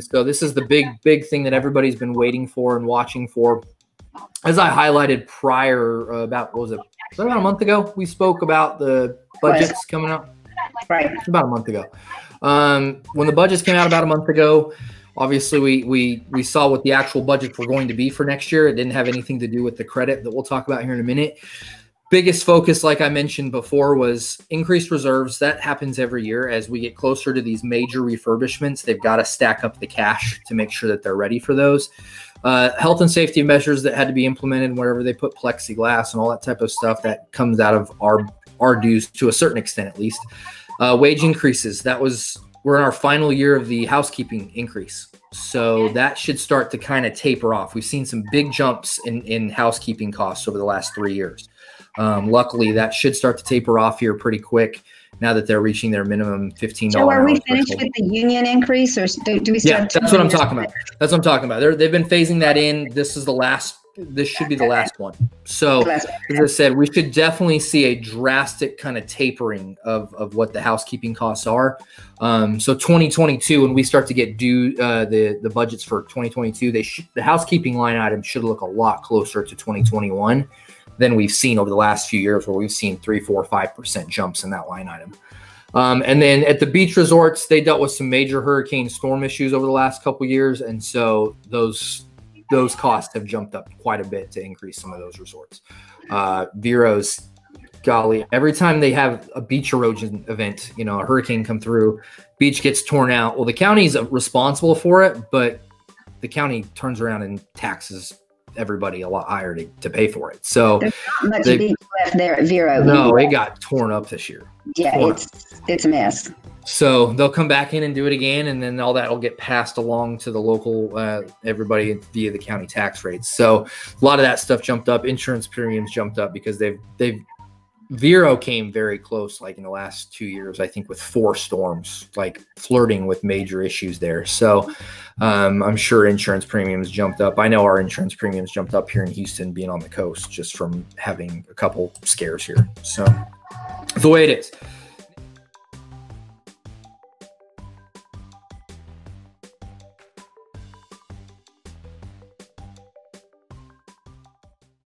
So this is the big thing that everybody's been waiting for and watching for. As I highlighted prior, about a month ago, we spoke about the budgets coming out. Right. About a month ago. When the budgets came out about a month ago, obviously we saw what the actual budgets were going to be for next year. It didn't have anything to do with the credit that we'll talk about here in a minute. Biggest focus, like I mentioned before, was increased reserves. That happens every year as we get closer to these major refurbishments. They've got to stack up the cash to make sure that they're ready for those. Health and safety measures that had to be implemented wherever they put plexiglass and all that type of stuff that comes out of our dues to a certain extent, at least. Wage increases. We're in our final year of the housekeeping increase. So that should start to kind of taper off. We've seen some big jumps in housekeeping costs over the last 3 years. Luckily, that should start to taper off here pretty quick now that they're reaching their minimum $15. So are we finished with the union increase, or do we still? Yeah, that's what I'm talking about. That's what I'm talking about. They've been phasing that in. This should be the last one. So as I said, we should definitely see a drastic kind of tapering of what the housekeeping costs are. So 2022, when we start to get due the budgets for 2022, the housekeeping line item should look a lot closer to 2021 than we've seen over the last few years, where we've seen 3, 4, 5% jumps in that line item. And then at the beach resorts, they dealt with some major hurricane storm issues over the last couple of years. And so those costs have jumped up quite a bit to increase some of those resorts. Vero's, golly, every time they have a beach erosion event, a hurricane come through, beach gets torn out. Well, the county's responsible for it, but the county turns around and taxes everybody a lot higher to pay for it. So there's not much beach left there at Vero. No, it got torn up this year. Yeah, it's a mess. So they'll come back in and do it again, and then all that will get passed along to the local everybody via the county tax rates. So a lot of that stuff jumped up. Insurance premiums jumped up because Vero came very close, like in the last 2 years, I think, with 4 storms, like flirting with major issues there. So I'm sure insurance premiums jumped up. I know our insurance premiums jumped up here in Houston, being on the coast, just from having a couple scares here. So the way it is.